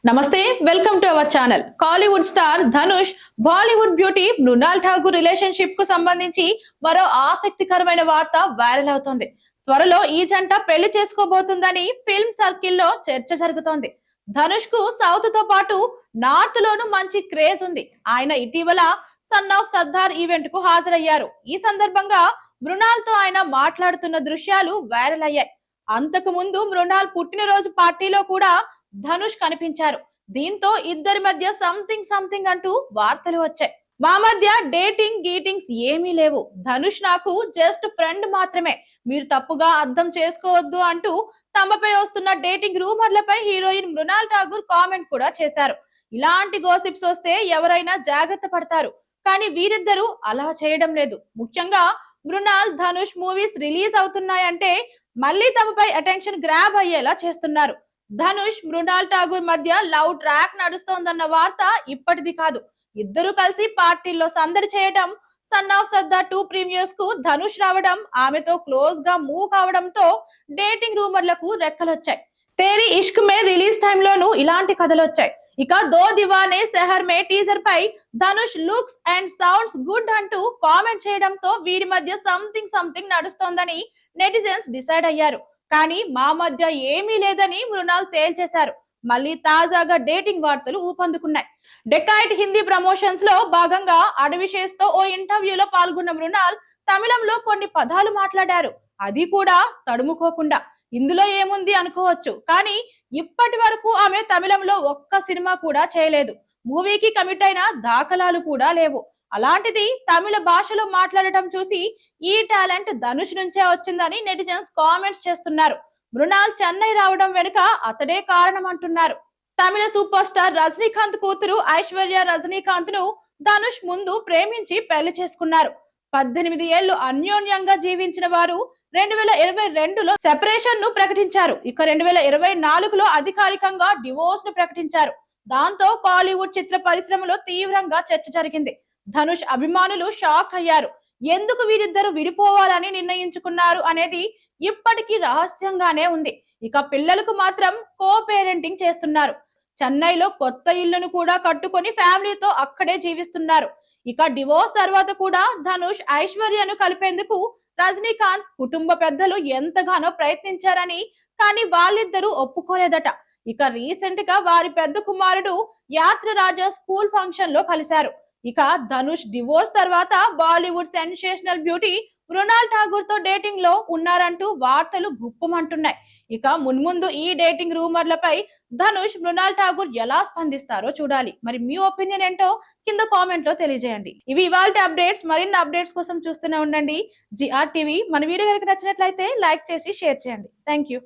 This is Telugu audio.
నమస్తే, welcome to our channel. Kollywood star Dhanush Bollywood beauty Mrunal Thakur relationship కు సంబంధించి మరో ఆసక్తికరమైన వార్త వైరల్ అవుతోంది. త్వరలో ఈ జంట పెళ్లి చేసుకోబోతుందని ఫిల్మ్ సర్కిల్లో చర్చ జరుగుతోంది. ధనుష్ కు సౌత్ తో పాటు నార్త్ లోను మంచి క్రేజ్ ఉంది. ఆయన ఇటీవల సన్ ఆఫ్ సర్దార్ ఈవెంట్ కు హాజరయ్యారు. ఈ సందర్భంగా మృణాల్ తో ఆయన మాట్లాడుతున్న దృశ్యాలు వైరల్ అయ్యాయి. అంతకు ముందు మృణాల్ పుట్టినరోజు పార్టీలో కూడా ధనుష్ కనిపించారు. దీంతో ఇద్దరి మధ్య సంథింగ్ అంటూ వార్తలు వచ్చాయి. మా మధ్య డేటింగ్ గీటింగ్స్ ఏమీ లేవు. ధనుష్ నాకు జస్ట్ ఫ్రెండ్ మాత్రమే, మీరు తప్పుగా అర్థం చేసుకోవద్దు అంటూ తమపై వస్తున్న డేటింగ్ రూమర్లపై హీరోయిన్ మృణాల్ ఠాగూర్ కామెంట్ కూడా చేశారు. ఇలాంటి గోసిప్స్ వస్తే ఎవరైనా జాగ్రత్త పడతారు, కానీ వీరిద్దరూ అలా చేయడం లేదు. ముఖ్యంగా మృణాల్ ధనుష్ మూవీస్ రిలీజ్ అవుతున్నాయంటే మళ్ళీ తమపై అటెన్షన్ గ్రాబ్ అయ్యేలా చేస్తున్నారు. ధనుష్ మృణాల్ ఠాగూర్ మధ్య లవ్ ట్రాక్ నడుస్తోందన్న వార్త ఇప్పటిది కాదు. ఇద్దరు కలిసి పార్టీల్లో సందడి చేయడం, సన్ ఆఫ్ సర్దార్ 2 ప్రీమియర్స్ కు ధనుష్ రావడం, ఆమెతో క్లోజ్ గా మూవ్ కావడంతో డేటింగ్ రూమర్లకు రెక్కలొచ్చాయి. తేరీ ఇష్క్ మే రిలీజ్ టైంలోనూ ఇలాంటి కథలు వచ్చాయి. ఇక దో దివానే సెహర్ మే టీజర్ పై Dhanush looks and sounds good అంటూ కామెంట్ చేయడంతో వీరి మధ్య సంథింగ్ నడుస్తోందని నెటిజన్స్ డిసైడ్ అయ్యారు. కానీ మా మధ్య ఏమీ లేదని మృణాల్ తేల్చేశారు. మళ్ళీ తాజాగా డేటింగ్ వార్తలు ఊపందుకున్నాయి. డెకాయిట్ హిందీ ప్రమోషన్స్ లో భాగంగా అడవిశేష్ తో ఓ ఇంటర్వ్యూలో పాల్గొన్న మృణాల్ తమిళంలో కొన్ని పదాలు మాట్లాడారు. అది కూడా తడుముకోకుండా. ఇందులో ఏముంది అనుకోవచ్చు, కానీ ఇప్పటి వరకు ఆమె తమిళంలో ఒక్క సినిమా కూడా చేయలేదు. మూవీకి కమిట్ అయిన దాఖలాలు కూడా లేవు. అలాంటిది తమిళ భాషలో మాట్లాడటం చూసి ఈ టాలెంట్ ధనుష్ నుంచే వచ్చిందని నెటిజన్స్ కామెంట్స్ చేస్తున్నారు. మృణాల్ చెన్నై రావడం వెనుక అతడే కారణం అంటున్నారు. తమిళ సూపర్ స్టార్ రజనీకాంత్ కూతురు ఐశ్వర్య రజనీకాంత్ ను ధనుష్ ముందు ప్రేమించి పెళ్లి చేసుకున్నారు. 18 ఏళ్లు అన్యోన్యంగా జీవించిన వారు 2022లో సెపరేషన్ ను ప్రకటించారు. ఇక 2024లో అధికారికంగా డివోర్స్ ను ప్రకటించారు. దాంతో కాలీవుడ్ చిత్ర పరిశ్రమలో తీవ్రంగా చర్చ జరిగింది. ధనుష్ అభిమానులు షాక్ అయ్యారు. ఎందుకు వీరిద్దరు విడిపోవాలని నిర్ణయించుకున్నారు అనేది ఇప్పటికీ రహస్యంగానే ఉంది. ఇక పిల్లలకు మాత్రం కో పేరెంటింగ్ చేస్తున్నారు. చెన్నైలో కొత్త ఇళ్లను కూడా కట్టుకొని ఫ్యామిలీతో అక్కడే జీవిస్తున్నారు. ఇక డివోర్స్ తర్వాత కూడా ధనుష్ ఐశ్వర్యను కలిపేందుకు రజనీకాంత్ కుటుంబ పెద్దలు ఎంతగానో ప్రయత్నించారని, కానీ వాళ్ళిద్దరూ ఒప్పుకోలేదట. ఇక రీసెంట్ గా వారి పెద్ద కుమారుడు యాత్ర రాజా స్కూల్ ఫంక్షన్ లో కలిశారు. ఇక ధనుష్ డివోర్స్ తర్వాత బాలీవుడ్ సెన్సేషనల్ బ్యూటీ మృణాల్ ఠాగూర్ తో డేటింగ్ లో ఉన్నారంటూ వార్తలు గుప్పమంటున్నాయి. ఇక మున్ముందు ఈ డేటింగ్ రూమర్లపై ధనుష్ మృణాల్ ఠాగూర్ ఎలా స్పందిస్తారో చూడాలి. మరి మీ ఒపీనియన్ ఏంటో కింద కామెంట్ లో తెలియజేయండి. ఇవి ఇవాల్టి అప్డేట్స్. మరిన్ని అప్డేట్స్ కోసం చూస్తూనే ఉండండి GR టీవీ. మన వీడియో కనుక నచ్చినట్లయితే లైక్ చేసి షేర్ చేయండి. Thank you.